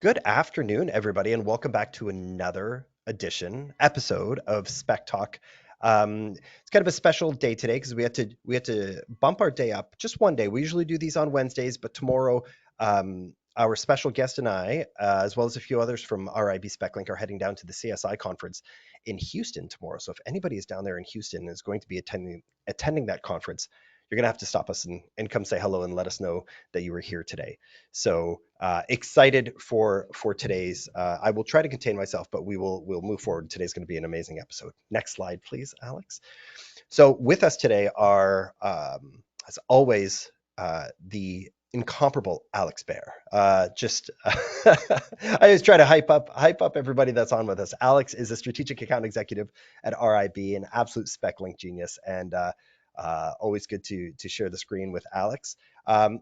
Good afternoon, everybody, and welcome back to another episode of SpecTalk. It's kind of a special day today because we had to bump our day up just one day. We usually do these on Wednesdays, but tomorrow, our special guest and I, as well as a few others from RIB SpecLink, are heading down to the CSI conference in Houston tomorrow. So if anybody is down there in Houston and is going to be attending that conference, you're going to have to stop us and come say hello and let us know that you were here today. So excited for today's. I will try to contain myself, but we'll move forward. Today's going to be an amazing episode. Next slide, please, Alex. So with us today are, as always, the incomparable Alex Bear. I always try to hype up everybody that's on with us. Alex is a strategic account executive at RIB, an absolute SpecLink genius, and always good to share the screen with Alex. I'm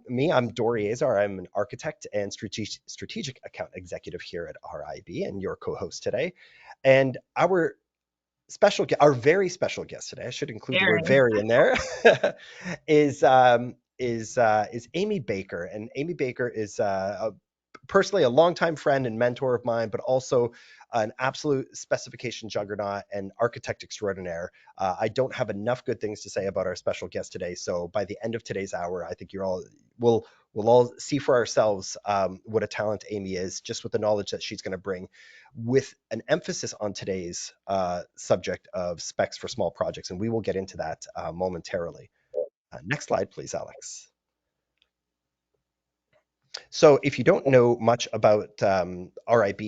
Dory Azar. I'm an architect and strategic account executive here at RIB, and your co-host today. And our very special guest today, I should include the word Very. very in there, is Amy Baker. And Amy Baker is personally a longtime friend and mentor of mine, but also an absolute specification juggernaut and architect extraordinaire. I don't have enough good things to say about our special guest today. So by the end of today's hour, I think we'll all see for ourselves what a talent Amy is, just with the knowledge that she's going to bring, with an emphasis on today's subject of specs for small projects. And we will get into that momentarily. Next slide, please, Alex. So if you don't know much about RIB,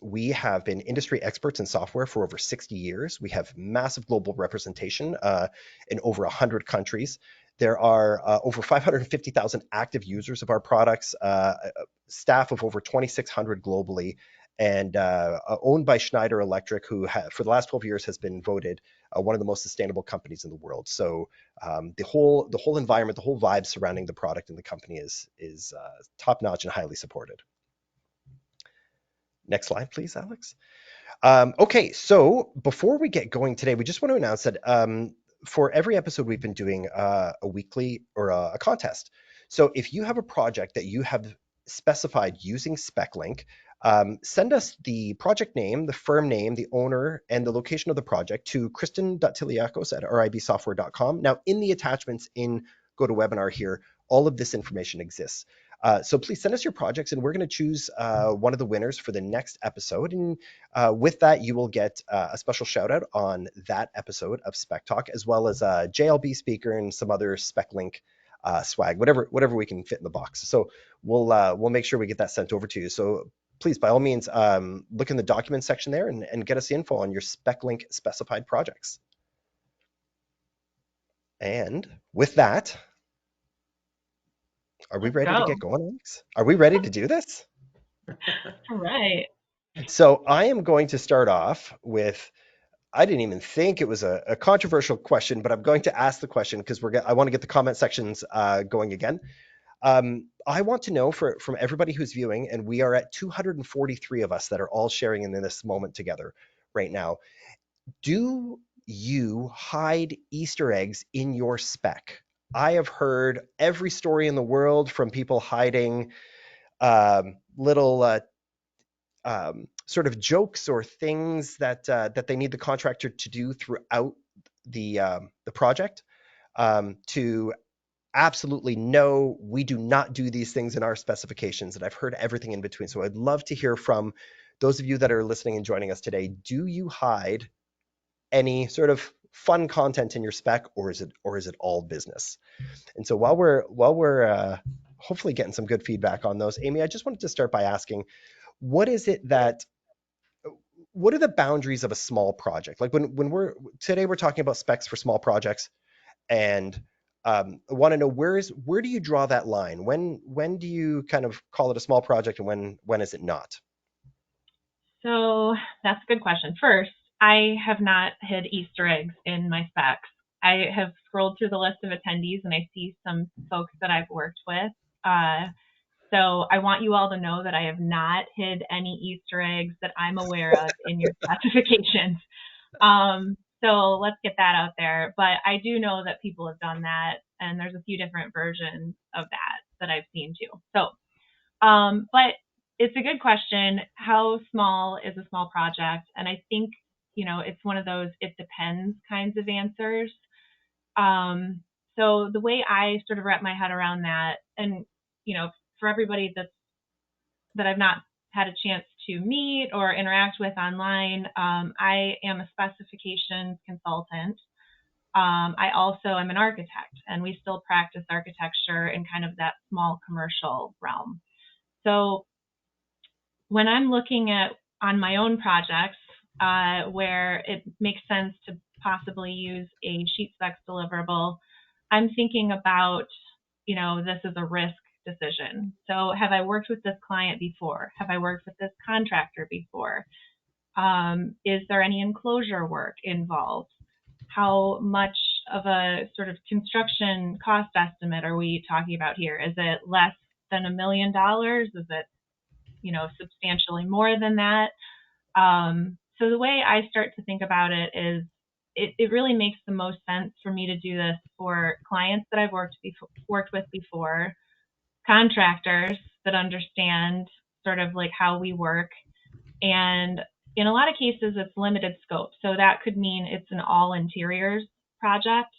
we have been industry experts in software for over 60 years. We have massive global representation in over 100 countries. There are over 550,000 active users of our products, staff of over 2,600 globally, and owned by Schneider Electric, who for the last 12 years has been voted one of the most sustainable companies in the world. So the whole environment, the whole vibe surrounding the product and the company is top notch and highly supported. Next slide, please, Alex. Okay, so before we get going today, we just want to announce that for every episode we've been doing a weekly or a contest. So if you have a project that you have specified using SpecLink, send us the project name, the firm name, the owner, and the location of the project to kristen.tiliakos@ribsoftware.com. Now, in the attachments in GoToWebinar here, all of this information exists. So please send us your projects, and we're going to choose one of the winners for the next episode. And with that, you will get a special shout out on that episode of SpecTalk, as well as a JLB speaker and some other SpecLink swag, whatever we can fit in the box. So we'll make sure we get that sent over to you. So please, by all means, look in the document section there and get us the info on your SpecLink specified projects. And with that, are we Let's ready to go. get going, Alex? Are we ready to do this? All right. So I am going to start off with, I didn't even think it was a controversial question, but I'm going to ask the question because I want to get the comment sections going again. I want to know from everybody who's viewing, and we are at 243 of us that are all sharing in this moment together right now. Do you hide Easter eggs in your spec? I have heard every story in the world from people hiding little sort of jokes or things that they need the contractor to do throughout the project, to absolutely no, we do not do these things in our specifications. And I've heard everything in between. So I'd love to hear from those of you that are listening and joining us today. Do you hide any sort of fun content in your spec, or is it all business? And so while we're hopefully getting some good feedback on those, Amy, I just wanted to start by asking, what is it that what are the boundaries of a small project? Like when we're talking about specs for small projects, and want to know where do you draw that line? When do you kind of call it a small project, and when is it not? So that's a good question. First, I have not hid Easter eggs in my specs. I have scrolled through the list of attendees and I see some folks that I've worked with. So I want you all to know that I have not hid any Easter eggs that I'm aware of in your specifications. So let's get that out there. But I do know that people have done that, and there's a few different versions of that I've seen too. So, but it's a good question. How small is a small project? And I think, it's one of those it depends kinds of answers. Um, so the way I sort of wrap my head around that, and, for everybody that I've not had a chance to meet or interact with online, I am a specifications consultant. I also am an architect, and we still practice architecture in kind of that small commercial realm. So when I'm looking at on my own projects where it makes sense to possibly use a sheet specs deliverable, I'm thinking about, this is a risk decision. So have I worked with this client before? Have I worked with this contractor before? Is there any enclosure work involved? How much of a sort of construction cost estimate are we talking about here? Is it less than $1 million? Is it, substantially more than that? So the way I start to think about it is it really makes the most sense for me to do this for clients that I've worked with before, contractors that understand sort of like how we work, and in a lot of cases it's limited scope. So that could mean it's an all interiors project,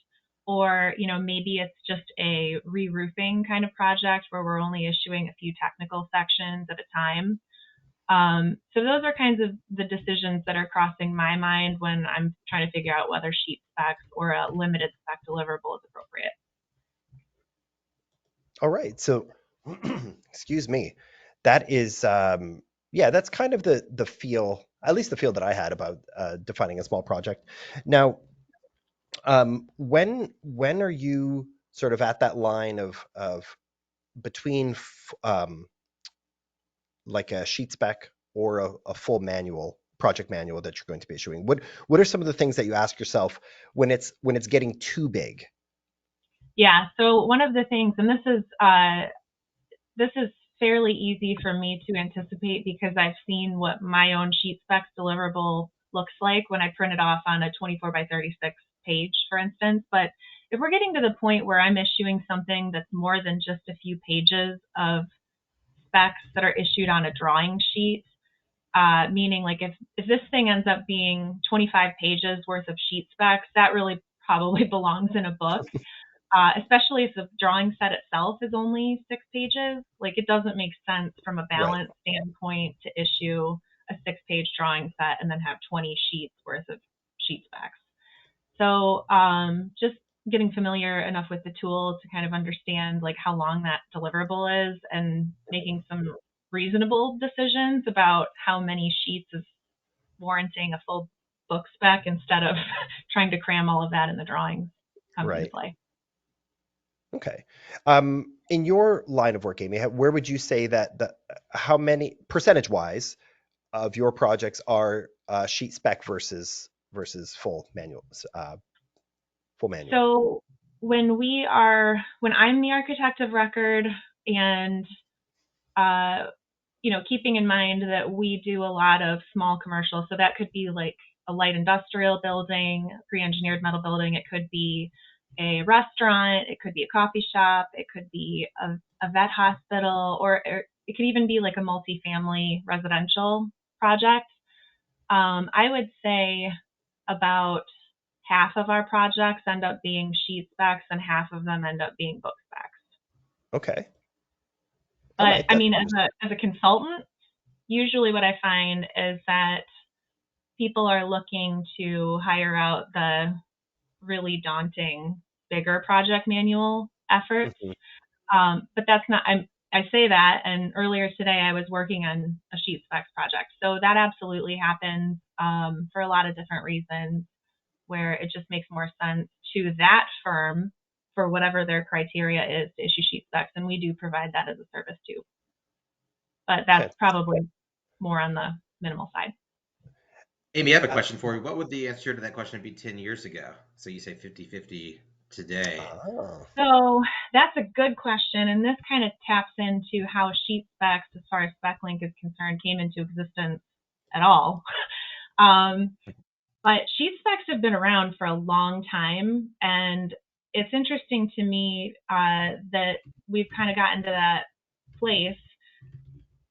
or maybe it's just a re-roofing kind of project where we're only issuing a few technical sections at a time. So those are kinds of the decisions that are crossing my mind when I'm trying to figure out whether sheet specs or a limited spec deliverable is appropriate. All right. So, excuse me. That is, yeah, that's kind of the feel, at least the feel that I had about defining a small project. Now, when are you sort of at that line of between like a sheet spec or a full manual project manual that you're going to be issuing? What are some of the things that you ask yourself when it's getting too big? Yeah. So one of the things, and this is fairly easy for me to anticipate because I've seen what my own sheet specs deliverable looks like when I print it off on a 24 by 36 page, for instance. But if we're getting to the point where I'm issuing something that's more than just a few pages of specs that are issued on a drawing sheet, meaning like if this thing ends up being 25 pages worth of sheet specs, that really probably belongs in a book. Especially if the drawing set itself is only 6 pages. Like it doesn't make sense from a Right. balance standpoint to issue a 6 page drawing set and then have 20 sheets worth of sheet specs. So just getting familiar enough with the tool to kind of understand like how long that deliverable is and making some reasonable decisions about how many sheets is warranting a full book spec instead of trying to cram all of that in the drawings comes into Right. play. Okay. In your line of work, Amy, where would you say that how many percentage wise of your projects are sheet spec versus full manual? So when I'm the architect of record, and uh, keeping in mind that we do a lot of small commercial, so that could be like a light industrial building, pre-engineered metal building. It could be a restaurant. It could be a coffee shop. It could be a vet hospital, or it could even be like a multifamily residential project. I would say about half of our projects end up being sheet specs and half of them end up being book specs. Okay. All But right. I That's mean, interesting. as a consultant, usually what I find is that people are looking to hire out the really daunting, bigger project manual efforts. Mhm. But that's not, I say that, and earlier today I was working on a sheet specs project. So that absolutely happens for a lot of different reasons, where it just makes more sense to that firm for whatever their criteria is to issue sheet specs, and we do provide that as a service too. But that's Fantastic. probably more on the minimal side. Amy, I have a Uh, question for you. What would the answer to that question be 10 years ago? So you say 50-50 today. oh, So that's a good question, and this kind of taps into how sheet specs, as far as SpecLink is concerned, came into existence at all. Um, but sheet specs have been around for a long time, and it's interesting to me that we've kind of gotten to that place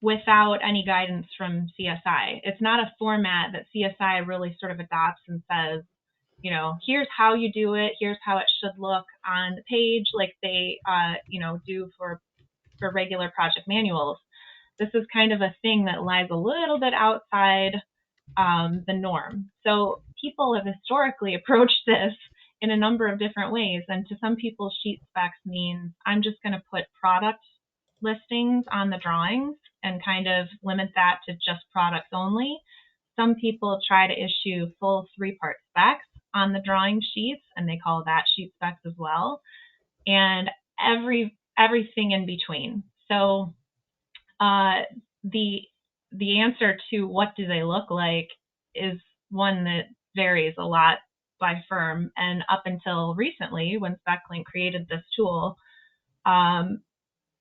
without any guidance from CSI. It's not a format that CSI really sort of adopts and says, here's how you do it, here's how it should look on the page, like they, do for regular project manuals. This is kind of a thing that lies a little bit outside the norm. So people have historically approached this in a number of different ways. And to some people, sheet specs means I'm just going to put product listings on the drawings and kind of limit that to just products only. Some people try to issue full 3-part specs on the drawing sheets, and they call that sheet specs as well, and everything in between. So the answer to what do they look like is one that varies a lot by firm. And up until recently, when SpecLink created this tool,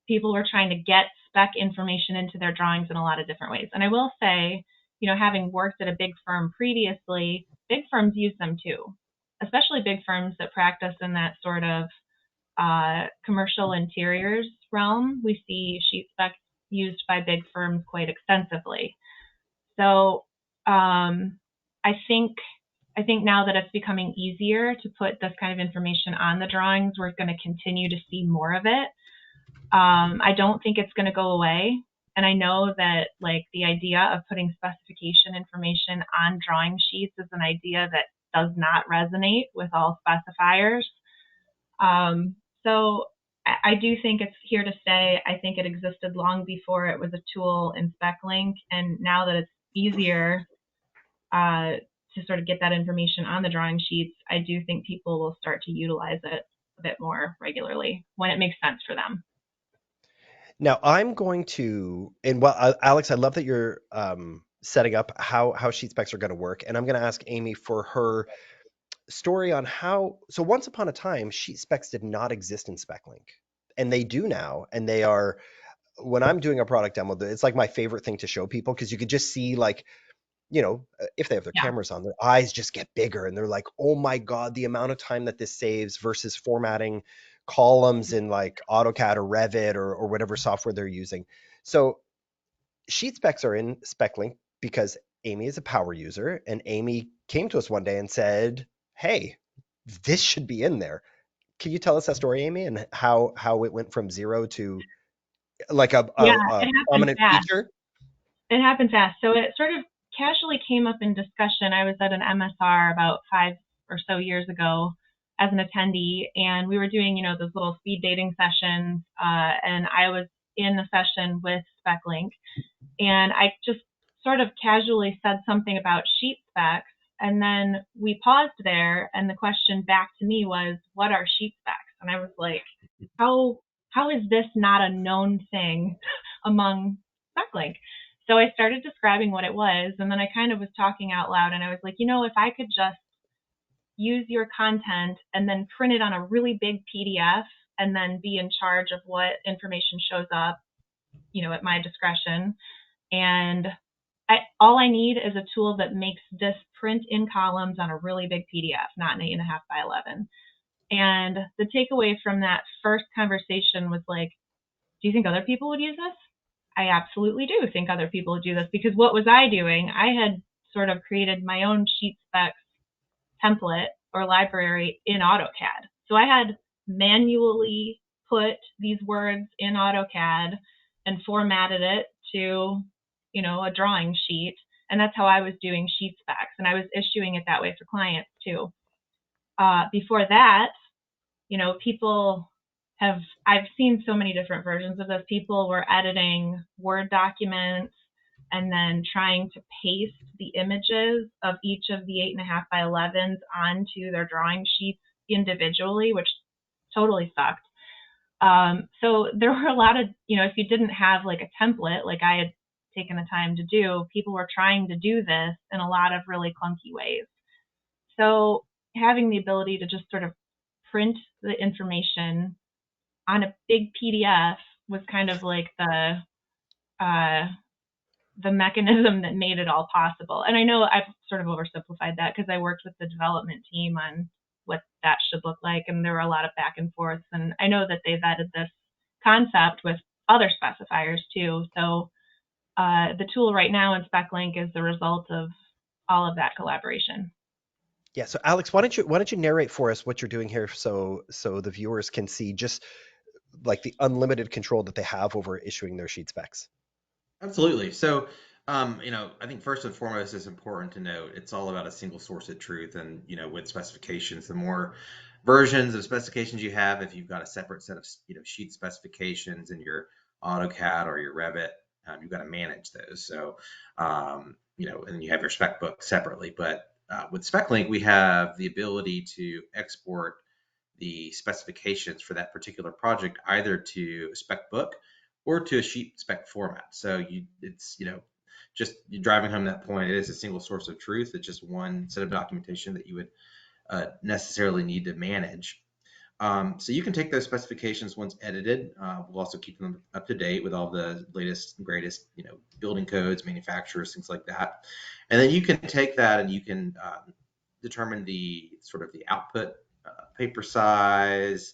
people were trying to get spec information into their drawings in a lot of different ways. And I will say, having worked at a big firm previously, big firms use them too, especially big firms that practice in that sort of commercial interiors realm. We see sheet specs used by big firms quite extensively. So I think now that it's becoming easier to put this kind of information on the drawings, we're going to continue to see more of it. I don't think it's going to go away. And I know that like the idea of putting specification information on drawing sheets is an idea that does not resonate with all specifiers. So I do think it's here to stay. I think it existed long before it was a tool in SpecLink. And now that it's easier to sort of get that information on the drawing sheets, I do think people will start to utilize it a bit more regularly when it makes sense for them. Now I'm going to, and well, Alex, I love that you're setting up how sheet specs are going to work. And I'm going to ask Amy for her story on how, so once upon a time, sheet specs did not exist in SpecLink, and they do now. And they are, when I'm doing a product demo, it's like my favorite thing to show people, because you could just see like, if they have their cameras on, their eyes just get bigger and they're like, oh my God, the amount of time that this saves versus formatting columns in like AutoCAD or Revit or whatever software they're using. So sheet specs are in SpecLink because Amy is a power user, and Amy came to us one day and said, hey, this should be in there. Can you tell us that story, Amy, and how it went from 0 to like a prominent feature? It happened fast. So it sort of casually came up in discussion. I was at an MSR about 5 or so years ago as an attendee, and we were doing, those little speed dating sessions, and I was in a session with SpecLink, and I just sort of casually said something about sheet specs, and then we paused there, and the question back to me was, what are sheet specs? And I was like, how is this not a known thing among SpecLink? So I started describing what it was, and then I kind of was talking out loud, and I was like, if I could just use your content and then print it on a really big PDF and then be in charge of what information shows up, at my discretion. And all I need is a tool that makes this print in columns on a really big PDF, not an 8.5 by 11. And the takeaway from that first conversation was like, do you think other people would use this? I absolutely do think other people would do this, because what was I doing? I had sort of created my own sheet specs template or library in AutoCAD. So I had manually put these words in AutoCAD and formatted it to, a drawing sheet. And that's how I was doing sheet specs. And I was issuing it that way for clients too. Before that, I've seen so many different versions of this. People were editing Word documents and then trying to paste the images of each of the 8.5 by 11s onto their drawing sheets individually, which totally sucked. So there were a lot of, if you didn't have like a template, like I had taken the time to do, people were trying to do this in a lot of really clunky ways. So having the ability to just sort of print the information on a big PDF was kind of like the mechanism that made it all possible. And I know I've sort of oversimplified that because I worked with the development team on what that should look like, and there were a lot of back and forth. And I know that they vetted this concept with other specifiers too. So the tool right now in SpecLink is the result of all of that collaboration. Yeah. So Alex, why don't you narrate for us what you're doing here so the viewers can see just like the unlimited control that they have over issuing their sheet specs. Absolutely. So, I think first and foremost, it's important to note it's all about a single source of truth. And, with specifications, the more versions of specifications you have, if you've got a separate set of, sheet specifications in your AutoCAD or your Revit, you've got to manage those. So, and you have your spec book separately. But with SpecLink, we have the ability to export the specifications for that particular project either to a spec book or to a sheet spec format. So it's just you're driving home that point. It is a single source of truth. It's just one set of documentation that you would necessarily need to manage. So you can take those specifications once edited. We'll also keep them up to date with all the latest and greatest, building codes, manufacturers, things like that. And then you can take that and you can determine the sort of the output paper size.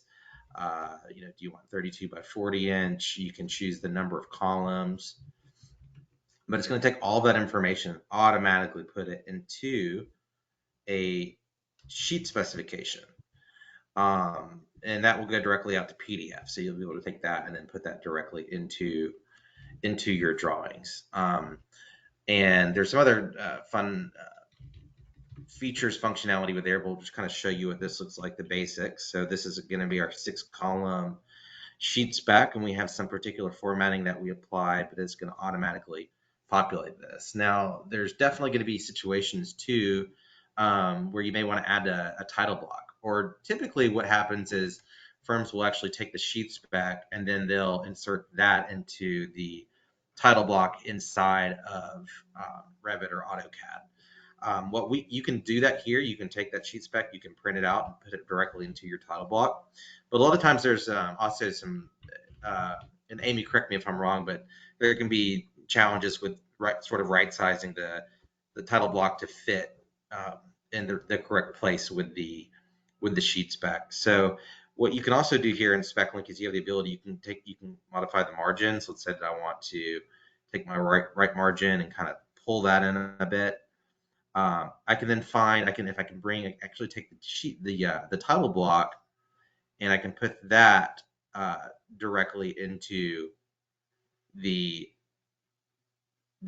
Do you want 32 by 40 inch? You can choose the number of columns, but it's going to take all that information and automatically put it into a sheet specification. And that will go directly out to PDF. So you'll be able to take that and then put that directly into your drawings. And there's some other fun features functionality with there. We'll just kind of show you what this looks like, the basics. So this is going to be our 6-column sheet spec, and we have some particular formatting that we apply, but it's going to automatically populate this. Now, there's definitely going to be situations too where you may want to add a title block, or typically what happens is firms will actually take the sheet spec and then they'll insert that into the title block inside of Revit or AutoCAD. You can do that here. You can take that sheet spec, you can print it out and put it directly into your title block. But a lot of times there's also some, and Amy, correct me if I'm wrong, but there can be challenges with right sizing the title block to fit in the correct place with the sheet spec. So what you can also do here in SpecLink is you have the ability, you can modify the margin. So let's say that I want to take my right margin and kind of pull that in a bit. I can then actually take the title block, and I can put that directly into the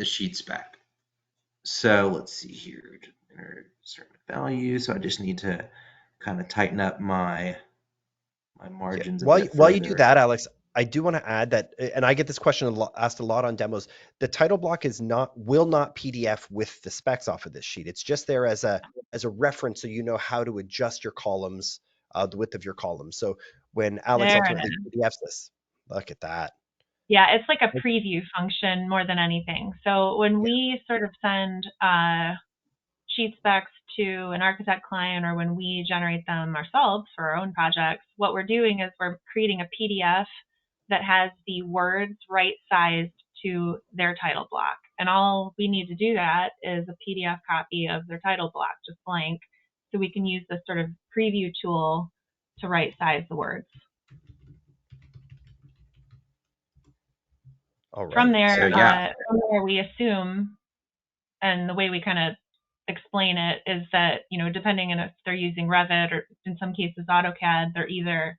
sheet spec. So let's see here, certain value. So I just need to kind of tighten up my margins a bit While you do further. that, Alex, I do want to add that, and I get this question asked a lot on demos. The title block will not PDF with the specs off of this sheet. It's just there as a reference, so you know how to adjust your columns, the width of your columns. So when Alex There it ultimately PDFs this, look at that. Yeah, it's like a preview function more than anything. So when we sort of send sheet specs to an architect client, or when we generate them ourselves for our own projects, what we're doing is we're creating a PDF that has the words right-sized to their title block. And all we need to do that is a PDF copy of their title block, just blank, so we can use this sort of preview tool to right-size the words. All right. From there, So, we assume, and the way we kind of explain it is that, depending on if they're using Revit or in some cases AutoCAD, they're either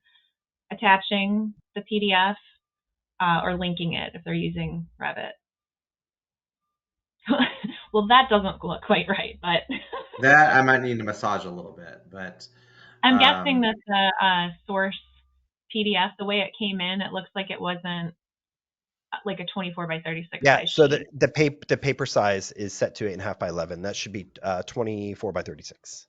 attaching the PDF or linking it if they're using Revit. Well, that doesn't look quite right, but that I might need to massage a little bit, but I'm guessing that the source PDF, the way it came in, it looks like it wasn't like a 24 by 36 size so sheet. the paper size is set to 8.5 by 11. That should be 24 by 36.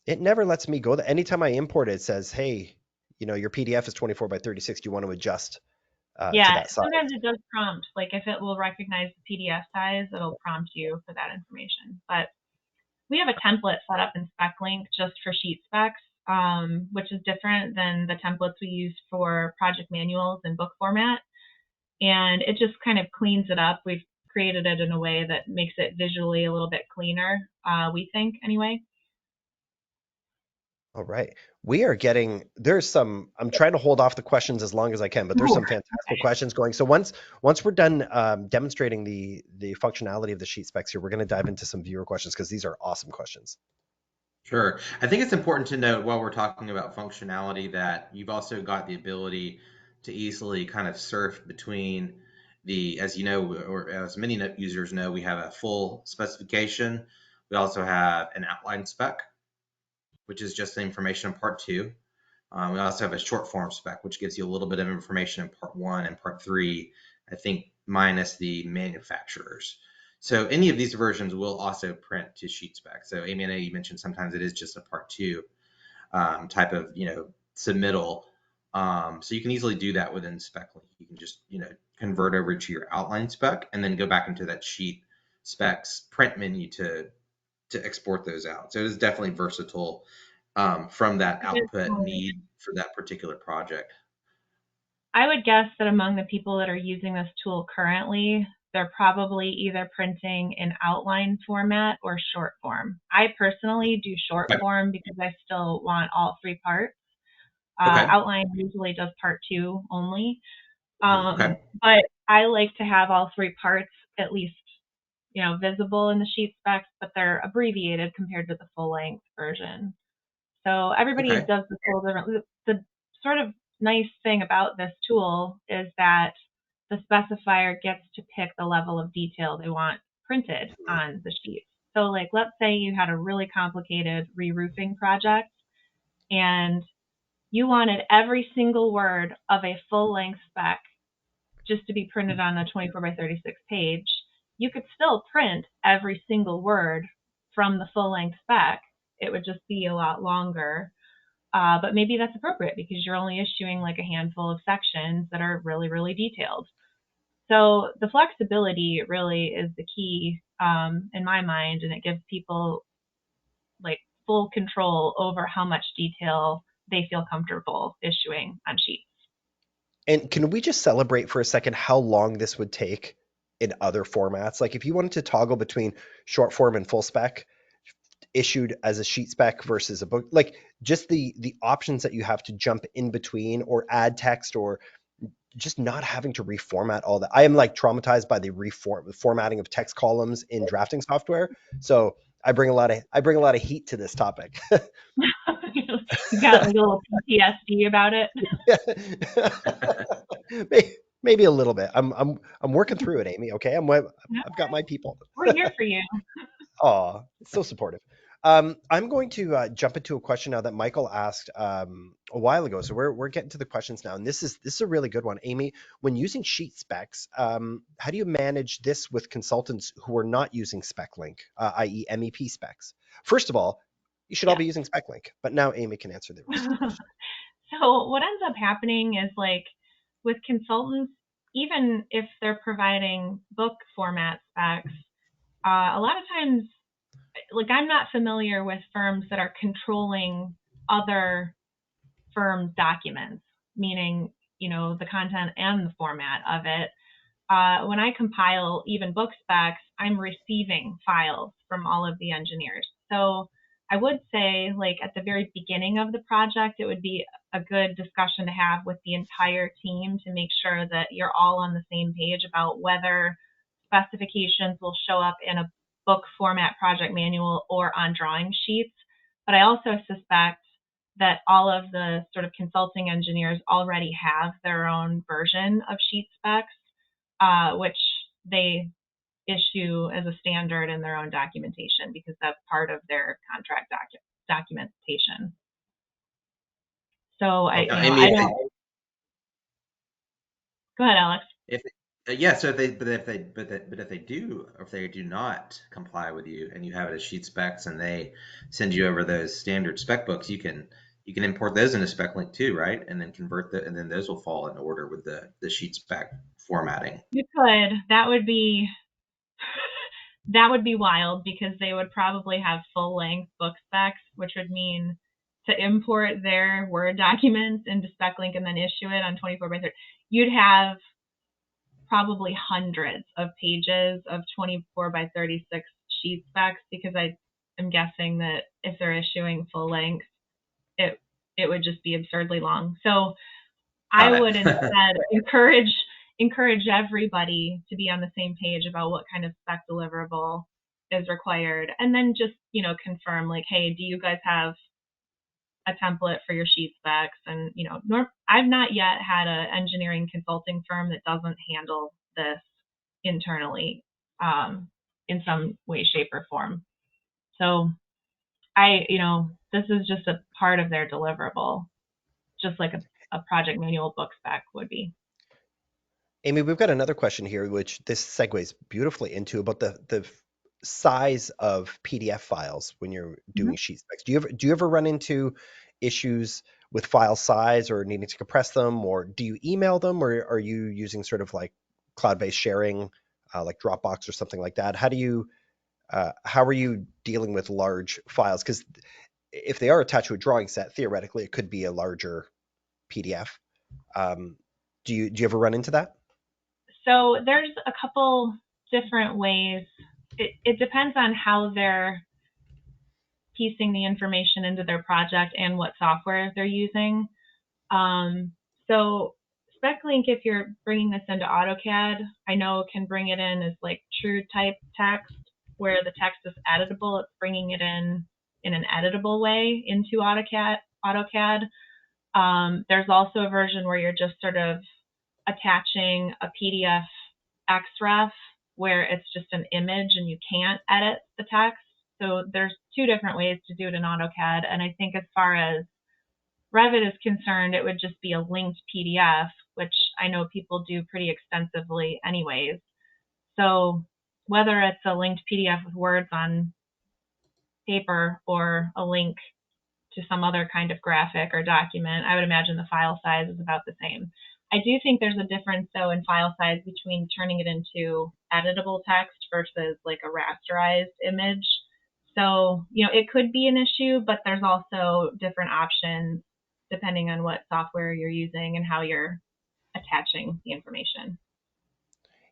It never lets me go there. Anytime I import it, it says, hey, your PDF is 24 by 36. Do you want to adjust to that size? Sometimes it does prompt. Like if it will recognize the PDF size, it'll prompt you for that information. But we have a template set up in SpecLink just for sheet specs, which is different than the templates we use for project manuals in book format. And it just kind of cleans it up. We've created it in a way that makes it visually a little bit cleaner, we think anyway. All right. There's some, I'm trying to hold off the questions as long as I can, but there's Ooh, some fantastic questions going. So once we're done demonstrating the functionality of the sheet specs here, we're going to dive into some viewer questions because these are awesome questions. Sure. I think it's important to note while we're talking about functionality that you've also got the ability to easily kind of surf between as you know, or as many users know, we have a full specification. We also have an outline spec, which is just the information in part two. We also have a short form spec, which gives you a little bit of information in part one and part three, I think, minus the manufacturers. So any of these versions will also print to sheet spec. So Amy, I know you mentioned sometimes it is just a part two type of, submittal. So you can easily do that within SpecLink. You can just, convert over to your outline spec and then go back into that sheet specs print menu to export those out. So it is definitely versatile from that output need for that particular project. I would guess that among the people that are using this tool currently, they're probably either printing in outline format or short form. I personally do short Okay. form because I still want all three parts. Okay. Outline usually does part two only. Okay. But I like to have all three parts at least, visible in the sheet specs, but they're abbreviated compared to the full length version. So everybody Okay. does this a little different. The sort of nice thing about this tool is that the specifier gets to pick the level of detail they want printed on the sheet. So like, let's say you had a really complicated re-roofing project and you wanted every single word of a full length spec just to be printed on a 24 by 36 page. You could still print every single word from the full length spec. It would just be a lot longer. But maybe that's appropriate because you're only issuing like a handful of sections that are really, really detailed. So the flexibility really is the key in my mind, and it gives people like full control over how much detail they feel comfortable issuing on sheets. And can we just celebrate for a second how long this would take in other formats? Like if you wanted to toggle between short form and full spec issued as a sheet spec versus a book, like just the options that you have to jump in between or add text or just not having to reformat all that. I am like traumatized by the formatting of text columns in drafting software. So I bring a lot of heat to this topic. You got like a little PTSD about it. Maybe a little bit. I'm working through it, Amy. Okay, I've got my people. We're here for you. Oh, it's so supportive. I'm going to jump into a question now that Michael asked a while ago. So we're getting to the questions now, and this is a really good one, Amy. When using sheet specs, how do you manage this with consultants who are not using SpecLink, i.e., MEP specs? First of all, you should all Yeah. be using SpecLink, but now Amy can answer the rest of the question. So what ends up happening is like with consultants, even if they're providing book format specs, a lot of times, like I'm not familiar with firms that are controlling other firm documents, meaning, the content and the format of it. When I compile even book specs, I'm receiving files from all of the engineers. So I would say, like at the very beginning of the project, it would be a good discussion to have with the entire team to make sure that you're all on the same page about whether specifications will show up in a book format project manual or on drawing sheets. But I also suspect that all of the sort of consulting engineers already have their own version of sheet specs, which they issue as a standard in their own documentation because that's part of their contract documentation. So Okay. Amy, I don't. Go ahead, Alex. if yeah, so if they do, or if they do not comply with you, and you have it as sheet specs, and they send you over those standard spec books, you can import those into SpecLink too, right? And then and then those will fall in order with the sheet spec formatting. You could. That would be wild because they would probably have full length book specs, which would mean to import their Word documents into SpecLink and then issue it on 24 by 30. You'd have probably hundreds of pages of 24 by 36 sheet specs because I am guessing that if they're issuing full length, it would just be absurdly long. So Got I would it. instead encourage everybody to be on the same page about what kind of spec deliverable is required, and then just confirm, like, hey, do you guys have a template for your sheet specs? And I've not yet had an engineering consulting firm that doesn't handle this internally in some way, shape, or form. So this is just a part of their deliverable, just like a project manual book spec would be. Amy, we've got another question here, which this segues beautifully into about the size of PDF files when you're doing sheet specs. Do you ever run into issues with file size or needing to compress them, or do you email them, or are you using sort of like cloud-based sharing, like Dropbox or something like that? How are you dealing with large files? Because if they are attached to a drawing set, theoretically, it could be a larger PDF. Do you ever run into that? So there's a couple different ways. It depends on how they're piecing the information into their project and what software they're using. So SpecLink, if you're bringing this into AutoCAD, I know can bring it in as like true type text, where the text is editable. It's bringing it in an editable way into AutoCAD. There's also a version where you're just sort of attaching a PDF XREF where it's just an image and you can't edit the text. So there's two different ways to do it in AutoCAD. And I think as far as Revit is concerned, it would just be a linked PDF, which I know people do pretty extensively anyways. So whether it's a linked PDF with words on paper or a link to some other kind of graphic or document, I would imagine the file size is about the same. I do think there's a difference, though, in file size between turning it into editable text versus like a rasterized image. So, it could be an issue, but there's also different options depending on what software you're using and how you're attaching the information.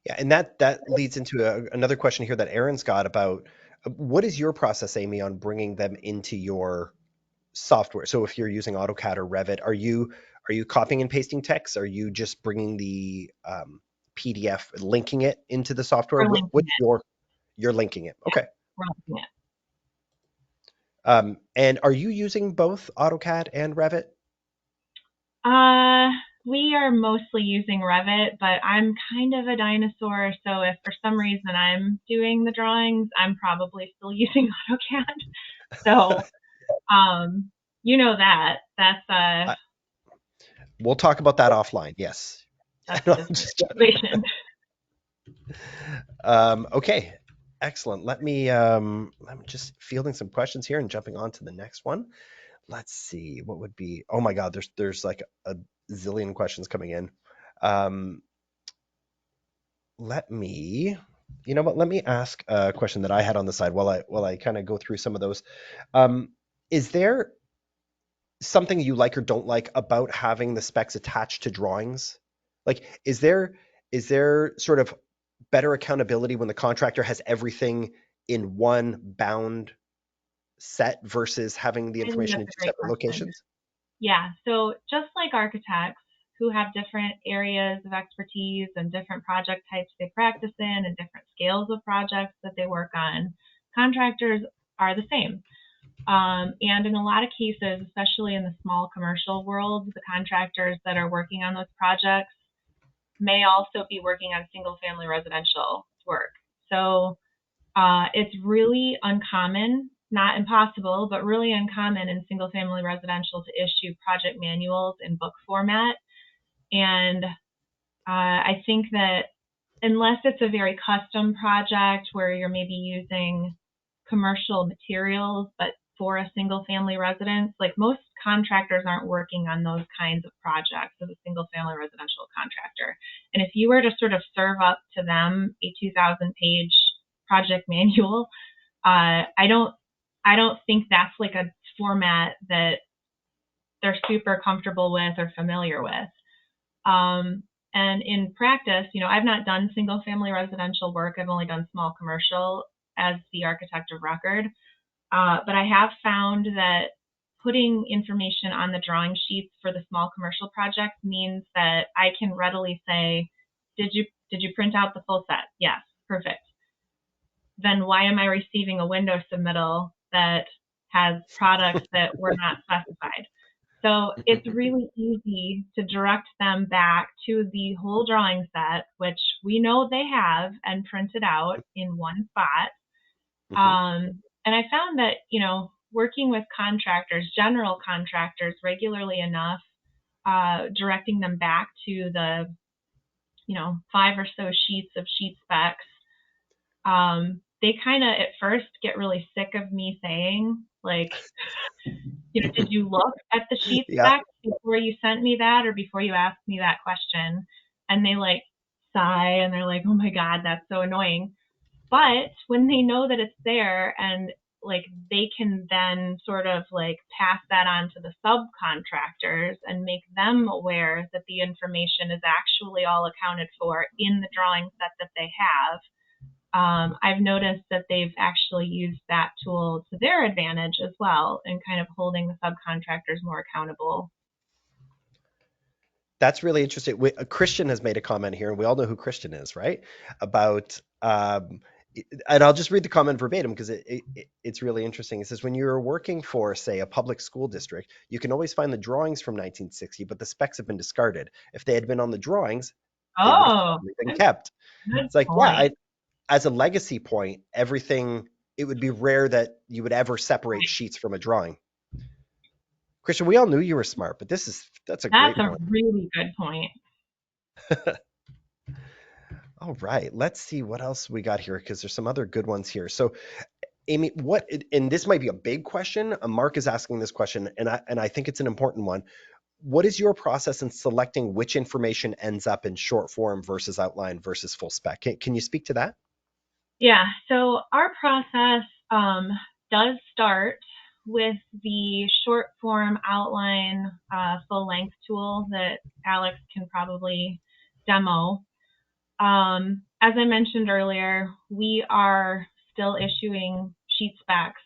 Yeah, and that leads into another question here that Aaron's got about what is your process, Amy, on bringing them into your software? So if you're using AutoCAD or Revit, are you copying and pasting text? Are you just bringing the PDF, linking it into the software? We're linking What's it. you're linking it? Okay. We're linking it. And are you using both AutoCAD and Revit? We are mostly using Revit, but I'm kind of a dinosaur, so if for some reason I'm doing the drawings, I'm probably still using AutoCAD. So, that's we'll talk about that offline. Yes. that's a different situation. Okay. Excellent. Let me just fielding some questions here and jumping on to the next one. Let's see what would be. Oh my God, there's like a zillion questions coming in. Let me ask a question that I had on the side while I kind of go through some of those. Is there something you like or don't like about having the specs attached to drawings? Like, is there sort of better accountability when the contractor has everything in one bound set versus having the I think information in that's a two great separate question. locations? Yeah, so just like architects who have different areas of expertise and different project types they practice in and different scales of projects that they work on, contractors are the same. And in a lot of cases, especially in the small commercial world, the contractors that are working on those projects may also be working on single family residential work. So it's really uncommon, not impossible, but really uncommon in single family residential to issue project manuals in book format. And I think that unless it's a very custom project where you're maybe using commercial materials, but for a single family residence, like most contractors aren't working on those kinds of projects as a single family residential contractor. And if you were to sort of serve up to them a 2,000 page project manual, I don't think that's like a format that they're super comfortable with or familiar with. And in practice, I've not done single family residential work. I've only done small commercial as the architect of record. But I have found that putting information on the drawing sheets for the small commercial projects means that I can readily say, did you print out the full set? Yes, perfect. Then why am I receiving a window submittal that has products that were not specified? So it's really easy to direct them back to the whole drawing set, which we know they have and printed out in one spot. And I found that, working with contractors, general contractors, regularly enough, directing them back to the, 5 or so sheets of sheet specs, they kind of at first get really sick of me saying, like, did you look at the sheet Yeah. specs before you sent me that or before you asked me that question? And they like sigh and they're like, oh my God, that's so annoying. But when they know that it's there and like they can then sort of like pass that on to the subcontractors and make them aware that the information is actually all accounted for in the drawing set that they have, I've noticed that they've actually used that tool to their advantage as well in kind of holding the subcontractors more accountable. That's really interesting. Christian has made a comment here, and we all know who Christian is, right? About, and I'll just read the comment verbatim because it's really interesting. It says, when you're working for, say, a public school district, you can always find the drawings from 1960, but the specs have been discarded. If they had been on the drawings, they would have probably been kept. It's like, yeah, as a legacy point, everything, it would be rare that you would ever separate sheets from a drawing. Christian, we all knew you were smart, but that's a great point. That's a really good point. All right, let's see what else we got here because there's some other good ones here. So, Amy, and this might be a big question. Mark is asking this question, and I think it's an important one. What is your process in selecting which information ends up in short form versus outline versus full spec? Can you speak to that? Yeah, so our process does start with the short form outline full length tool that Alex can probably demo. As I mentioned earlier, we are still issuing sheet specs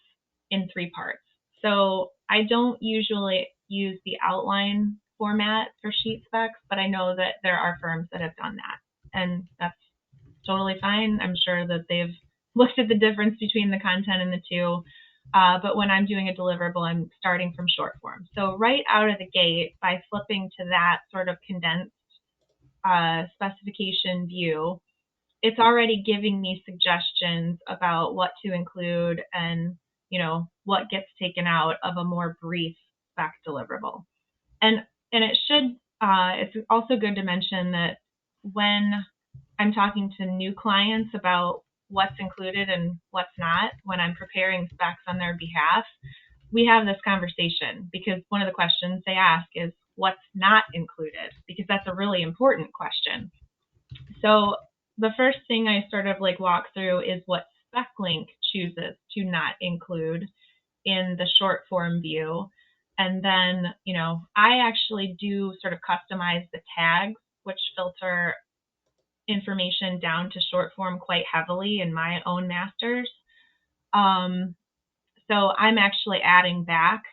in 3 parts. So I don't usually use the outline format for sheet specs, but I know that there are firms that have done that, and that's totally fine. I'm sure that they've looked at the difference between the content and the two. But when I'm doing a deliverable, I'm starting from short form. So right out of the gate, by flipping to that sort of condensed specification view, it's already giving me suggestions about what to include and, what gets taken out of a more brief spec deliverable. And it should, it's also good to mention that when I'm talking to new clients about what's included and what's not, when I'm preparing specs on their behalf, we have this conversation because one of the questions they ask is what's not included, because that's a really important question. So the first thing I sort of like walk through is what SpecLink chooses to not include in the short form view. And then, I actually do sort of customize the tags, which filter information down to short form quite heavily in my own masters. So I'm actually adding back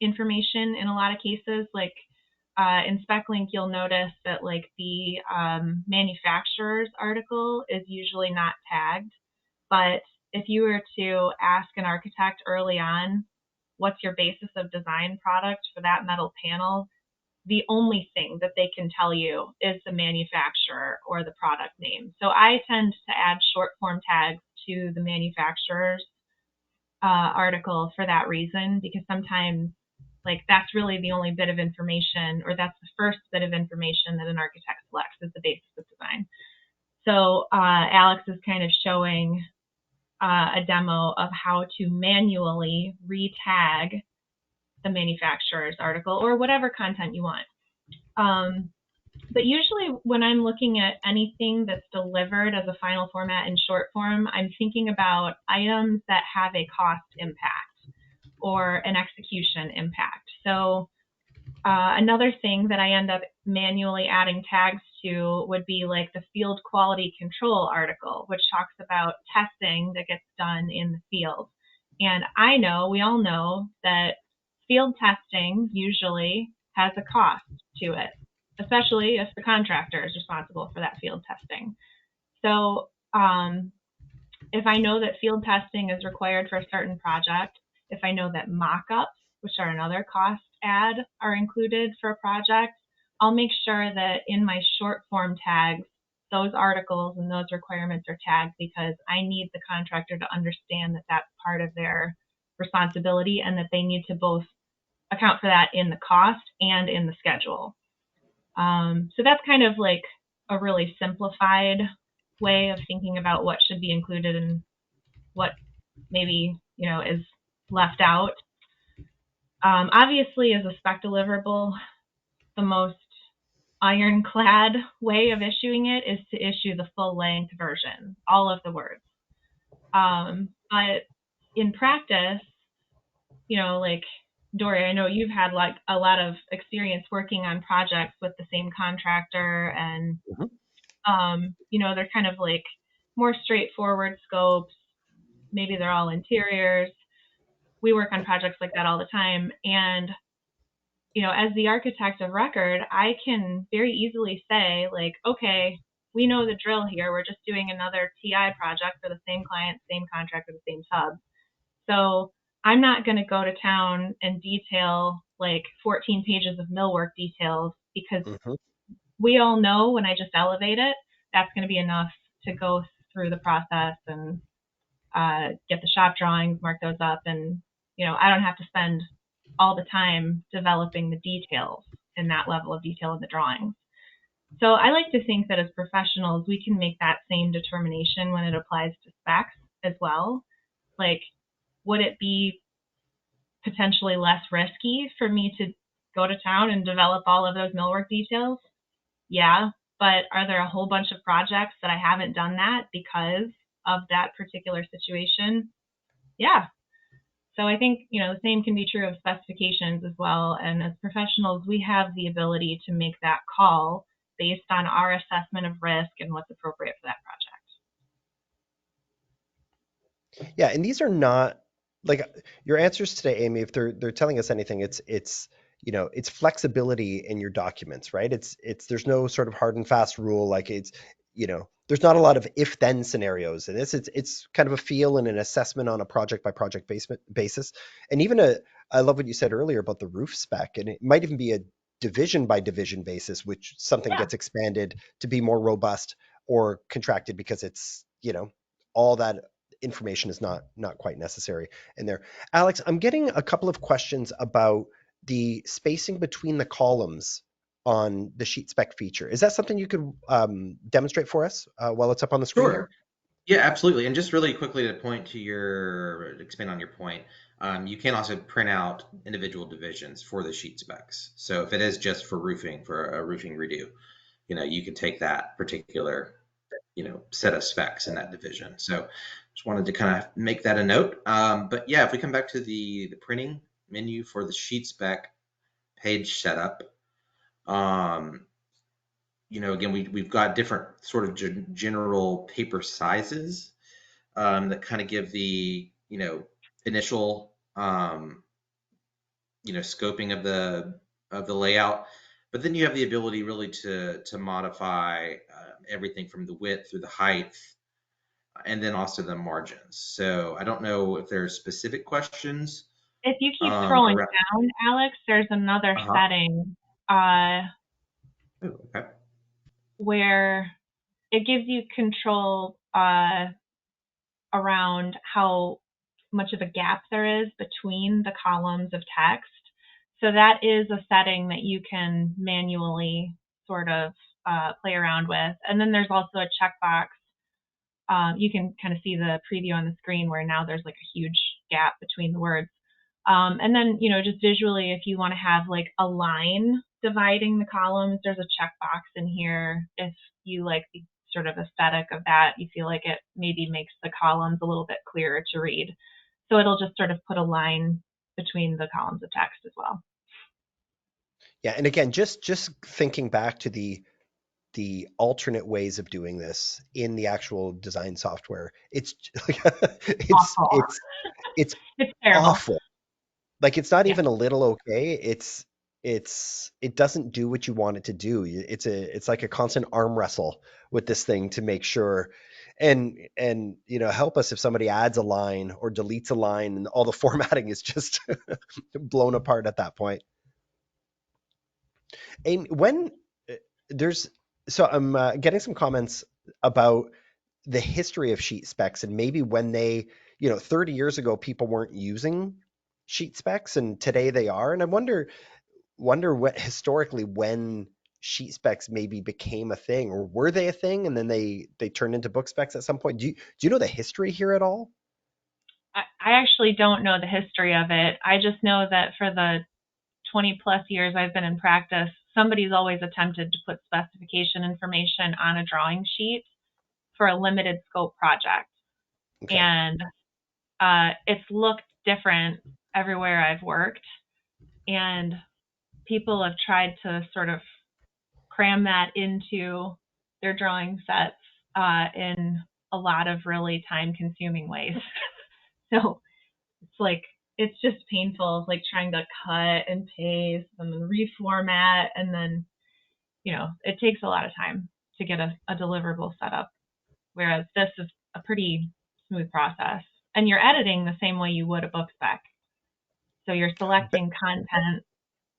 information in a lot of cases. Like in SpecLink, you'll notice that like the manufacturer's article is usually not tagged. But if you were to ask an architect early on, what's your basis of design product for that metal panel, the only thing that they can tell you is the manufacturer or the product name. So I tend to add short form tags to the manufacturer's article for that reason, because sometimes like that's really the only bit of information, or that's the first bit of information that an architect selects as the basis of design. So Alex is kind of showing a demo of how to manually re-tag the manufacturer's article or whatever content you want. But usually when I'm looking at anything that's delivered as a final format in short form, I'm thinking about items that have a cost impact or an execution impact. So another thing that I end up manually adding tags to would be like the field quality control article, which talks about testing that gets done in the field. And I know, we all know that field testing usually has a cost to it, especially if the contractor is responsible for that field testing. So if I know that field testing is required for a certain project, if I know that mock-ups, which are another cost add, are included for a project, I'll make sure that in my short form tags, those articles and those requirements are tagged, because I need the contractor to understand that that's part of their responsibility and that they need to both account for that in the cost and in the schedule. So that's kind of like a really simplified way of thinking about what should be included and what maybe, is left out. Obviously, as a spec deliverable, the most ironclad way of issuing it is to issue the full length version, all of the words. But in practice, like Dory, I know you've had like a lot of experience working on projects with the same contractor, and they're kind of like more straightforward scopes. Maybe they're all interiors. We work on projects like that all the time, and as the architect of record, I can very easily say, like, okay, we know the drill here. We're just doing another TI project for the same client, same contractor, the same sub. So I'm not going to go to town and detail like 14 pages of millwork details, because we all know when I just elevate it, that's going to be enough to go through the process and get the shop drawings, mark those up, and I don't have to spend all the time developing the details in that level of detail in the drawings. So I like to think that as professionals, we can make that same determination when it applies to specs as well. Like, would it be potentially less risky for me to go to town and develop all of those millwork details? Yeah, but are there a whole bunch of projects that I haven't done that because of that particular situation? Yeah. So I think, the same can be true of specifications as well. And as professionals, we have the ability to make that call based on our assessment of risk and what's appropriate for that project. Yeah, and these are not like your answers today, Amy. If they're telling us anything, it's flexibility in your documents, right? It's there's no sort of hard and fast rule. Like there's not a lot of if then scenarios in this. It's kind of a feel and an assessment on a project by project basis, and even I love what you said earlier about the roof spec, and it might even be a division by division basis, which something gets expanded to be more robust or contracted because it's all that information is not quite necessary in there. Alex, I'm getting a couple of questions about the spacing between the columns on the sheet spec feature. Is that something you could demonstrate for us while it's up on the screen here? Yeah, absolutely. And just really quickly to expand on your point, you can also print out individual divisions for the sheet specs. So if it is just for roofing, for a roofing redo, you can take that particular, set of specs in that division. So just wanted to kind of make that a note. But yeah, if we come back to the printing menu for the sheet spec page setup, again, we've got different sort of general paper sizes that kind of give the initial scoping of the layout, but then you have the ability really to modify everything from the width through the height, and then also the margins. So I don't know if there's specific questions. If you keep scrolling down, Alex, there's another setting okay, where it gives you control around how much of a gap there is between the columns of text. So that is a setting that you can manually sort of play around with. And then there's also a checkbox. You can kind of see the preview on the screen where now there's like a huge gap between the words. And then, just visually, if you want to have like a line dividing the columns, there's a checkbox in here. If you like the sort of aesthetic of that, you feel like it maybe makes the columns a little bit clearer to read. So it'll just sort of put a line between the columns of text as well. Yeah, and again, just thinking back to the alternate ways of doing this in the actual design software, it's Awful. it's It's terrible. awful. Like it's not Yeah. even a little okay. It doesn't do what you want it to do. It's like a constant arm wrestle with this thing to make sure. And help us if somebody adds a line or deletes a line and all the formatting is just blown apart at that point. And when there's so I'm getting some comments about the history of sheet specs and maybe when 30 years ago people weren't using sheet specs and today they are. And I wonder what historically when sheet specs maybe became a thing, or were they a thing and then they turned into book specs at some point. Do you know the history here at all? I actually don't know the history of it. I just know that for the 20 plus years I've been in practice, somebody's always attempted to put specification information on a drawing sheet for a limited scope project. Okay. And it's looked different everywhere I've worked. And people have tried to sort of cram that into their drawing sets in a lot of really time consuming ways. So it's just painful, like trying to cut and paste and then reformat, and then it takes a lot of time to get a deliverable set up, whereas this is a pretty smooth process, and you're editing the same way you would a book spec. So you're selecting content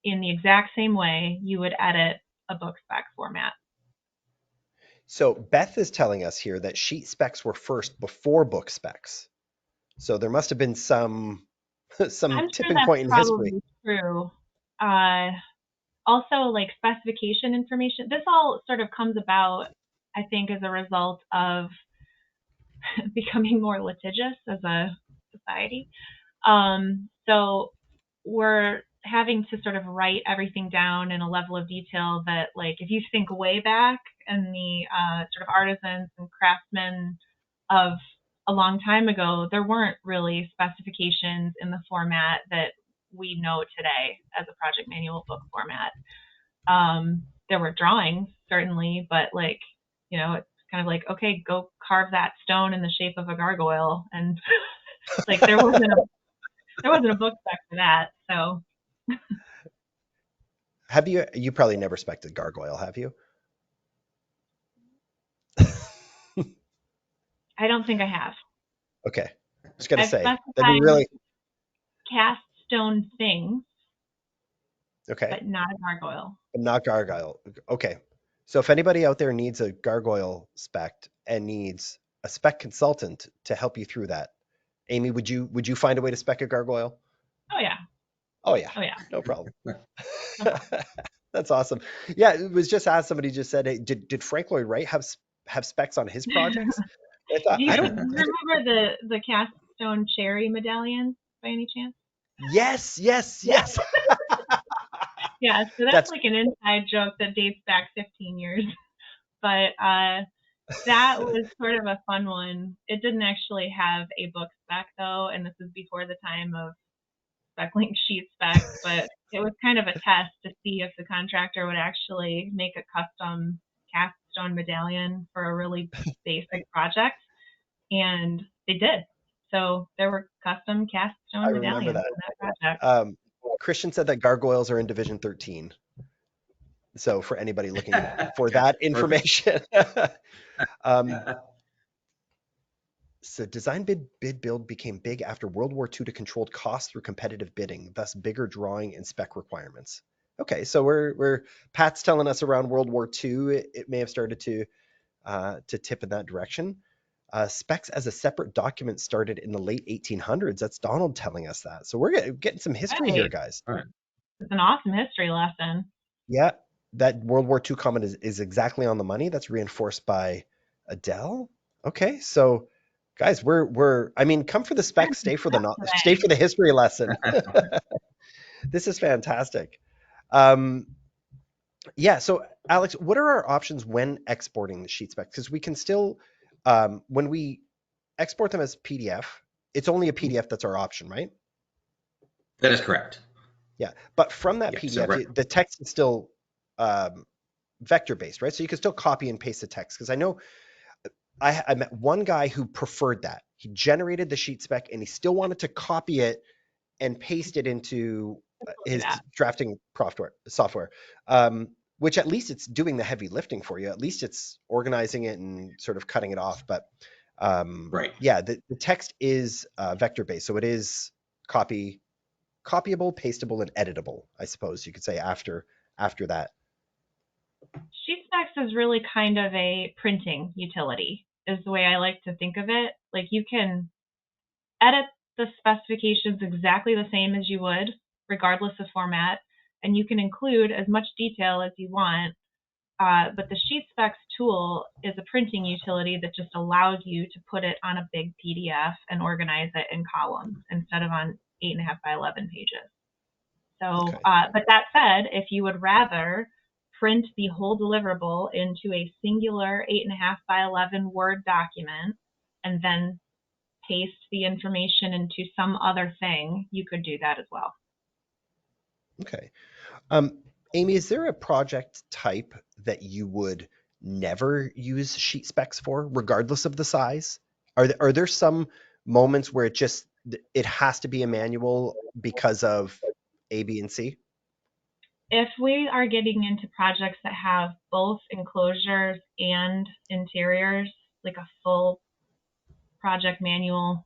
in the exact same way you would edit a book spec format. So Beth is telling us here that sheet specs were first before book specs. So there must have been some I'm sure tipping that's point in history. probably true. Also, like specification information, this all sort of comes about, I think, as a result of becoming more litigious as a society. So we're having to sort of write everything down in a level of detail that, like, if you think way back and the sort of artisans and craftsmen of a long time ago, there weren't really specifications in the format that we know today as a project manual book format. There were drawings, certainly, but it's kind of like, okay, go carve that stone in the shape of a gargoyle, and like there wasn't a book spec for that. So Have you probably never spec'd gargoyle, have you? I don't think I have. Okay. Just gotta I've say, that'd be specified really cast stone things, okay. but not a gargoyle. But not gargoyle. Okay. So if anybody out there needs a gargoyle spec and needs a spec consultant to help you through that, Amy, would you find a way to spec a gargoyle? Oh yeah. Oh yeah, Oh yeah. no problem. No problem. That's awesome. Yeah, it was just asked. Somebody just said, hey, did Frank Lloyd Wright have specs on his projects? I thought Do you I don't. remember the cast stone cherry medallion by any chance? Yes, yes, Yeah. yes. Yeah, so that's That's like an inside joke that dates back 15 years. But that was sort of a fun one. It didn't actually have a book spec though, and this is before the time of SpecLink sheet specs, but it was kind of a test to see if the contractor would actually make a custom cast stone medallion for a really basic project, and they did. So there were custom cast I stone remember medallions that. on that project. Christian said that gargoyles are in Division 13. So for anybody looking for Okay, that perfect. information, um, so design bid build became big after World War II to control costs through competitive bidding, thus bigger drawing and spec requirements. Okay, so we're Pat's telling us around World War II it may have started to tip in that direction. Specs as a separate document started in the late 1800s. That's Donald telling us that. So we're getting some history here, Right. guys. All right. It's an awesome history lesson. Yeah, that World War II comment is exactly on the money. That's reinforced by Adele. Okay, so guys, we're I mean, come for the specs, stay Today. for the history lesson. This is fantastic. Um, yeah, so Alex, what are our options when exporting the sheet specs? Because we can still, when we export them as PDF, it's only a PDF that's our option, right? That is correct. Yeah, but from that Yeah. So PDF, the text is still vector based, right? So you can still copy and paste the text. Because I know I met one guy who preferred that. He generated the sheet spec and he still wanted to copy it and paste it into Do his that. drafting software, which at least it's doing the heavy lifting for you. At least it's organizing it and sort of cutting it off. But Right. yeah, the text is vector based, so it is copyable, pastable, and editable. I suppose you could say after that. SheetSpecs is really kind of a printing utility, is the way I like to think of it. Like you can edit the specifications exactly the same as you would, regardless of format, and you can include as much detail as you want. But the SheetSpecs tool is a printing utility that just allows you to put it on a big PDF and organize it in columns instead of on 8.5 by 11 pages. So, Okay. but that said, if you would rather print the whole deliverable into a singular 8.5 by 11 Word document and then paste the information into some other thing, you could do that as well. Okay. Amy, is there a project type that you would never use sheet specs for, regardless of the size? Are there some moments where it has to be a manual because of A, B, and C? If we are getting into projects that have both enclosures and interiors, like a full project manual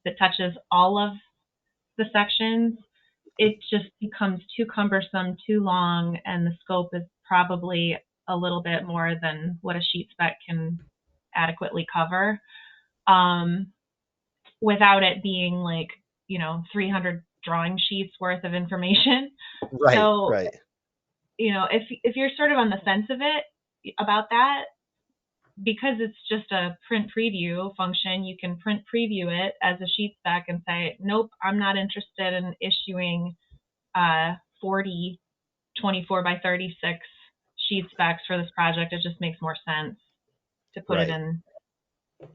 that touches all of the sections, it just becomes too cumbersome, too long, and the scope is probably a little bit more than what a sheet spec can adequately cover, without it being like, 300 drawing sheets worth of information. Right, So, right. if you're sort of on the fence of it about that, because it's just a print preview function, you can print preview it as a sheet spec and say, nope, I'm not interested in issuing 40 24 by 36 sheet specs for this project. It just makes more sense to put it Right.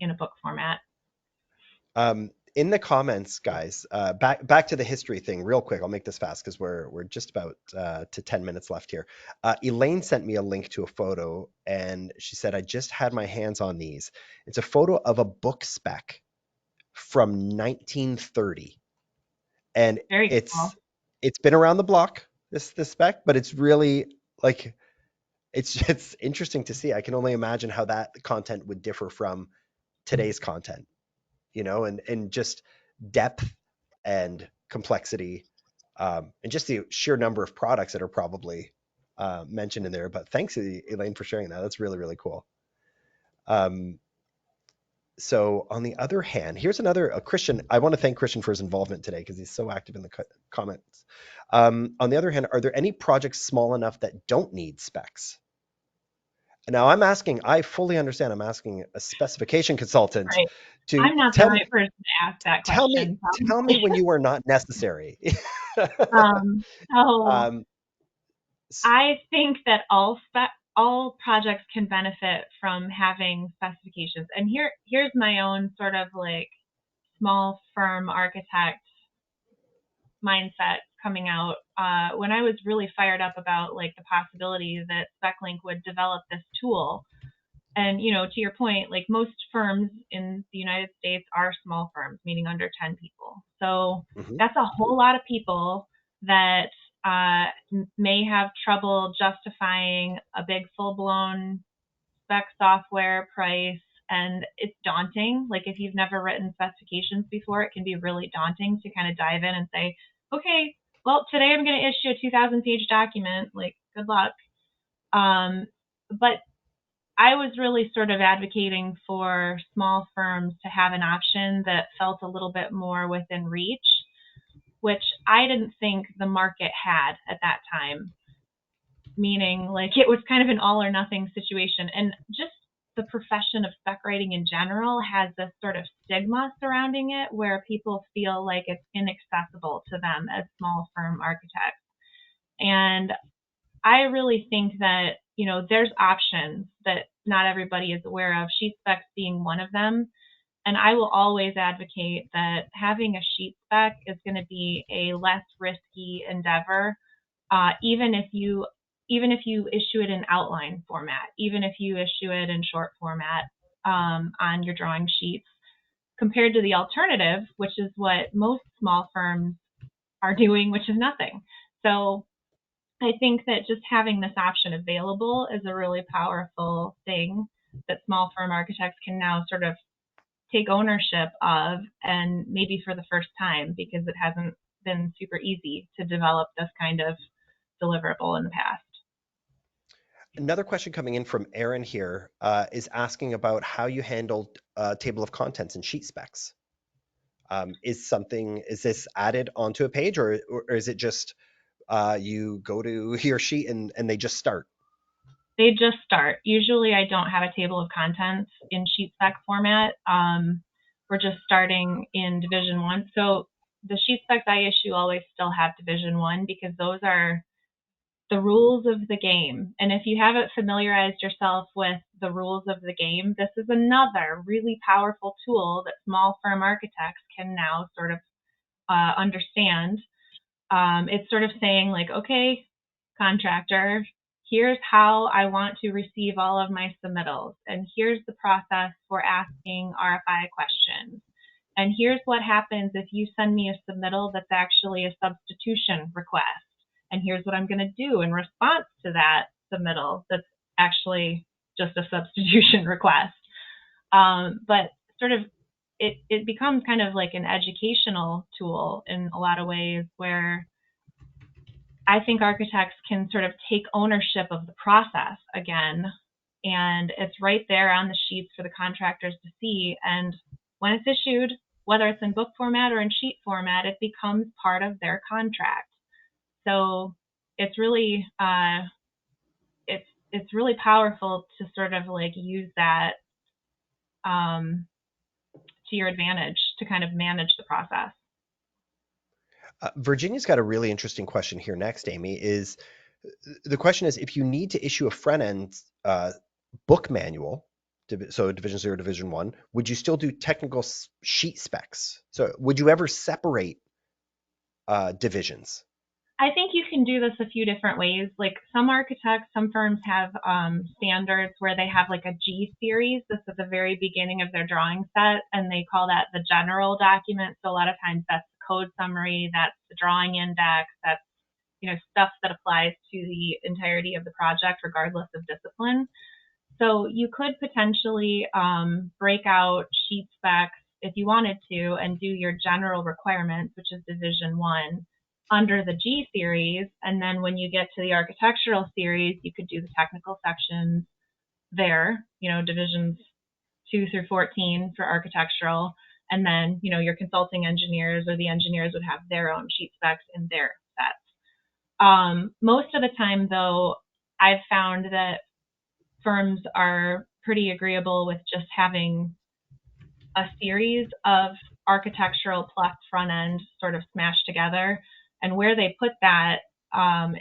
in a book format. In the comments, guys, back to the history thing real quick. I'll make this fast because we're just about to 10 minutes left here. Elaine sent me a link to a photo, and she said, I just had my hands on these. It's a photo of a book spec from 1930, and Very cool. it's been around the block, this spec, but it's really like it's interesting to see. I can only imagine how that content would differ from today's content, and just depth and complexity, and just the sheer number of products that are probably mentioned in there. But thanks, Elaine, for sharing that. That's really, really cool. So on the other hand, here's a Christian. I want to thank Christian for his involvement today because he's so active in the comments. On the other hand, are there any projects small enough that don't need specs? Now I fully understand. I'm asking a specification consultant Right. to I'm not the right person to ask that question, tell me probably. when you are not necessary. So um, I think that all projects can benefit from having specifications. And here's my own sort of like small firm architect mindset coming out. When I was really fired up about like the possibility that SpecLink would develop this tool. And to your point, like most firms in the United States are small firms, meaning under 10 people. So mhm, that's a whole lot of people that may have trouble justifying a big full-blown spec software price, and it's daunting. Like if you've never written specifications before, it can be really daunting to kind of dive in and say, okay, well, today I'm going to issue a 2,000-page document. Like, good luck. But I was really sort of advocating for small firms to have an option that felt a little bit more within reach, which I didn't think the market had at that time. Meaning, like, it was kind of an all or nothing situation. And just the profession of spec writing in general has this sort of stigma surrounding it where people feel like it's inaccessible to them as small firm architects. And I really think that, there's options that not everybody is aware of, sheet specs being one of them. And I will always advocate that having a sheet spec is going to be a less risky endeavor, even if you issue it in outline format, even if you issue it in short format on your drawing sheets, compared to the alternative, which is what most small firms are doing, which is nothing. So I think that just having this option available is a really powerful thing that small firm architects can now sort of take ownership of, and maybe for the first time, because it hasn't been super easy to develop this kind of deliverable in the past. Another question coming in from Aaron here is asking about how you handled table of contents and sheet specs. Is this added onto a page, or is it just you go to your sheet and they just start? They just start. Usually I don't have a table of contents in sheet spec format. We're just starting in Division 1. So the sheet specs I issue always still have Division 1, because those are the rules of the game. And if you haven't familiarized yourself with the rules of the game, this is another really powerful tool that small firm architects can now sort of understand. It's sort of saying, like, okay, contractor, here's how I want to receive all of my submittals, and here's the process for asking RFI questions, and here's what happens if you send me a submittal that's actually a substitution request, and here's what I'm going to do in response to that submittal that's actually just a substitution request. But sort of it becomes kind of like an educational tool in a lot of ways, where I think architects can sort of take ownership of the process again, and it's right there on the sheets for the contractors to see. And when it's issued, whether it's in book format or in sheet format, it becomes part of their contract. So it's really it's really powerful to sort of like use that to your advantage to kind of manage the process. Virginia's got a really interesting question here next, Amy. The question is, if you need to issue a front end book manual, so Division 0, Division 1, would you still do technical sheet specs? So would you ever separate divisions? I think you can do this a few different ways. Like some architects, some firms have standards where they have like a G series. This is the very beginning of their drawing set, and they call that the general document. So a lot of times that's the code summary, that's the drawing index, that's stuff that applies to the entirety of the project, regardless of discipline. So you could potentially break out sheet specs if you wanted to, and do your general requirements, which is Division 1, under the G series, and then when you get to the architectural series, you could do the technical sections there, divisions 2 through 14 for architectural, and then your consulting engineers or the engineers would have their own sheet specs in their sets. Most of the time, though, I've found that firms are pretty agreeable with just having a series of architectural plus front end sort of smashed together. And where they put that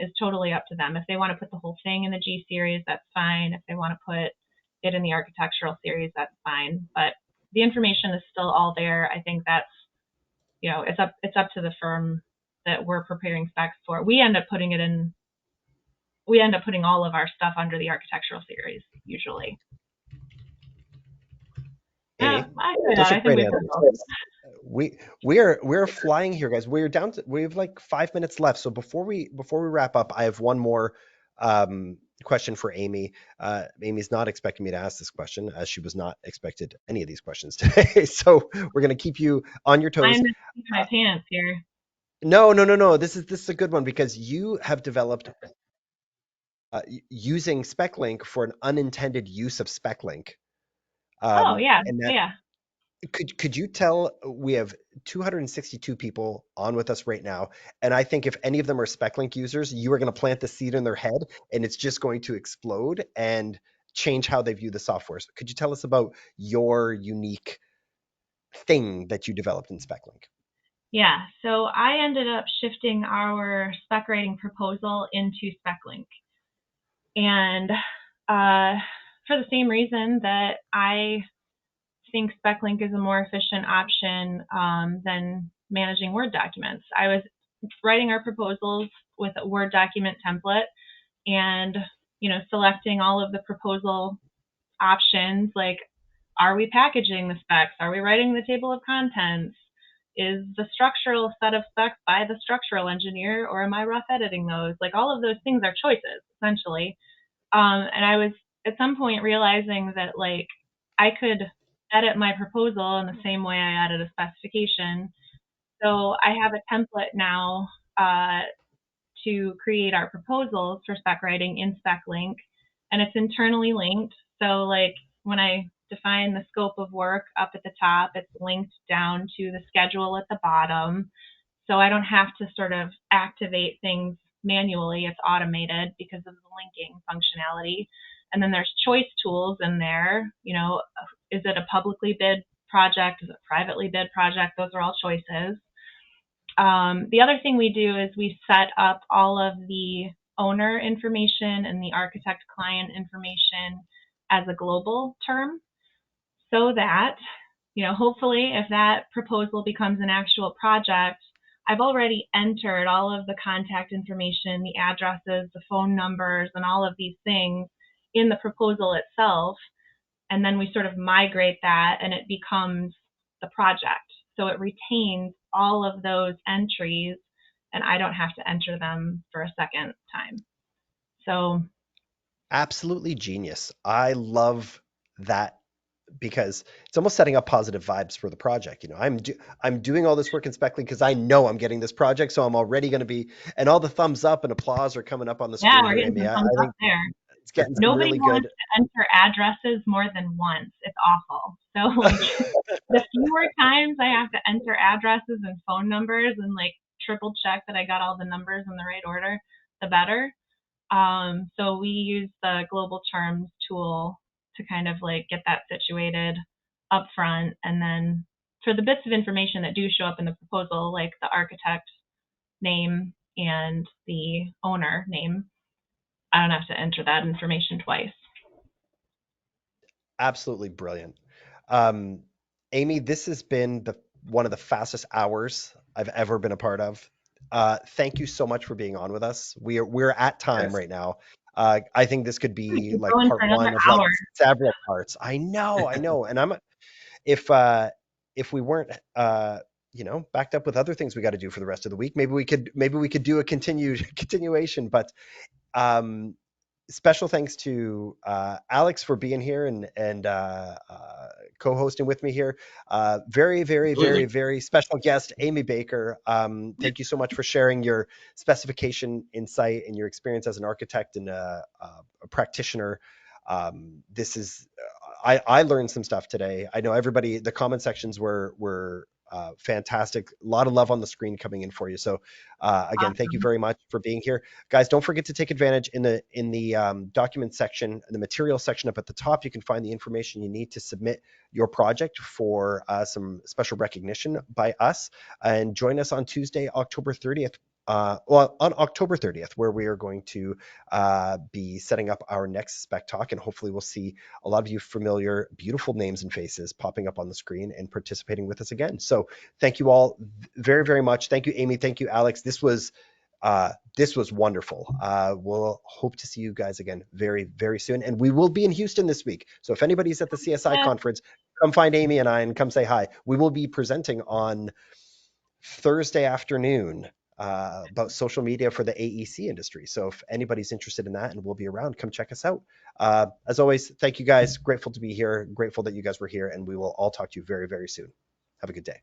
is totally up to them. If they want to put the whole thing in the G series, that's fine. If they want to put it in the architectural series, that's fine. But the information is still all there. I think that's, it's up to the firm that we're preparing specs for. We end up putting all of our stuff under the architectural series usually. Amy, I think great answer. We're flying here, guys. We have like 5 minutes left. So before we wrap up, I have one more question for Amy. Amy's not expecting me to ask this question, as she was not expected any of these questions today. So we're gonna keep you on your toes. I'm in my pants here. No. This is a good one, because you have developed using SpecLink for an unintended use of SpecLink. Yeah. Could you tell, we have 262 people on with us right now, and I think if any of them are SpecLink users, you are going to plant the seed in their head, and it's just going to explode and change how they view the software. So could you tell us about your unique thing that you developed in SpecLink? Yeah, so I ended up shifting our spec writing proposal into SpecLink. And for the same reason that I think SpecLink is a more efficient option than managing Word documents. I was writing our proposals with a Word document template and, selecting all of the proposal options, like, are we packaging the specs? Are we writing the table of contents? is the structural set of specs by the structural engineer, or am I rough editing those? Like all of those things are choices, essentially. And I was at some point realizing that like I could edit my proposal in the same way I added a specification. So I have a template now to create our proposals for spec writing in SpecLink, and it's internally linked. So like when I define the scope of work up at the top, it's linked down to the schedule at the bottom. So I don't have to sort of activate things manually. It's automated because of the linking functionality. And then there's choice tools in there. You know, is it a publicly bid project? Is it a privately bid project? Those are all choices. The other thing we do is we set up all of the owner information and the architect client information as a global term, so that, you know, hopefully if that proposal becomes an actual project, I've already entered all of the contact information, the addresses, the phone numbers, and all of these things in the proposal itself. And then we sort of migrate that and it becomes the project. So it retains all of those entries and I don't have to enter them for a second time. So Absolutely genius. I love that because it's almost setting up positive vibes for the project. You know, I'm doing all this work in SpecLink because I know I'm getting this project, so I'm already going to be, and all the thumbs up and applause are coming up on the yeah, screen we're here, getting Amy. some I thumbs up think there. it's getting some Nobody really wants good. to enter addresses more than once. It's awful. So like the fewer times I have to enter addresses and phone numbers and like triple check that I got all the numbers in the right order, the better. So we use the global terms tool to kind of like get that situated up front. And then for the bits of information that do show up in the proposal, like the architect name and the owner name, I don't have to enter that information twice. Absolutely brilliant. Um, Amy, this has been one of the fastest hours I've ever been a part of. Thank you so much for being on with us. We're at time Yes. right now. I think this could We be could like go in part for another one of like hour. several parts. I know. And if we weren't you know, backed up with other things we got to do for the rest of the week, maybe we could do a continuation. But um, special thanks to Alex for being here and co-hosting with me here. Very, very, very, Absolutely. very special guest, Amy Baker. Thank you so much for sharing your specification insight and your experience as an architect and a practitioner. This is I learned some stuff today. I know everybody. The comment sections were fantastic. A lot of love on the screen coming in for you. So again, thank you Awesome. very much for being here, guys. Don't forget to take advantage in the document section, in the material section up at the top. You can find the information you need to submit your project for some special recognition by us. And join us on Tuesday, October 30th. On October 30th, where we are going to be setting up our next Spec Talk, and hopefully we'll see a lot of you familiar, beautiful names and faces popping up on the screen and participating with us again. So thank you all very, very much. Thank you, Amy. Thank you, Alex. This was wonderful. We'll hope to see you guys again very, very soon. And we will be in Houston this week. So if anybody's at the CSI Yeah. conference, come find Amy and I and come say hi. We will be presenting on Thursday afternoon about social media for the AEC industry. So if anybody's interested in that and we'll be around, come check us out. As always, thank you guys. Grateful to be here. Grateful that you guys were here. And we will all talk to you very, very soon. Have a good day.